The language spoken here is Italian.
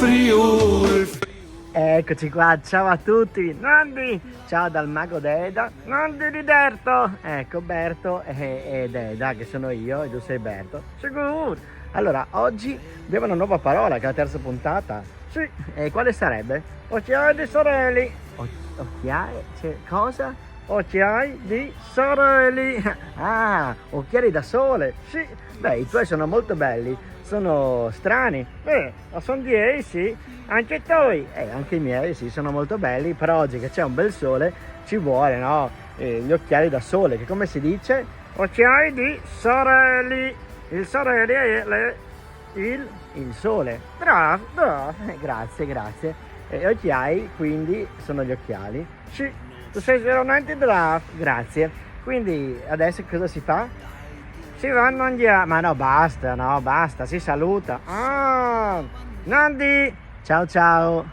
Friuli. Eccoci qua, ciao a tutti, Nandi, ciao dal mago Deda, Nandi di Derto, ecco Berto e Deda che sono io e tu sei Berto, sicuro. Allora, oggi abbiamo una nuova parola che è la terza puntata, sì, e quale sarebbe? Occhiali di sorelli, occhiali, cosa? Occhiali di sorelli, ah, occhiali da sole, sì, beh i tuoi sono molto belli, sono strani, ma sono di essi, anche i tuoi, anche i miei sì, sono molto belli, però oggi che c'è un bel sole ci vuole, no? Gli occhiali da sole, che come si dice? Occhiali di sorelli, il sorelli è il sole, bravo, bravo, grazie, grazie, e occhiali quindi sono gli occhiali, sì, tu sei veramente bravo, grazie, quindi adesso cosa si fa? Si va a mangiare, ma no basta, si saluta, Nandi, ciao ciao.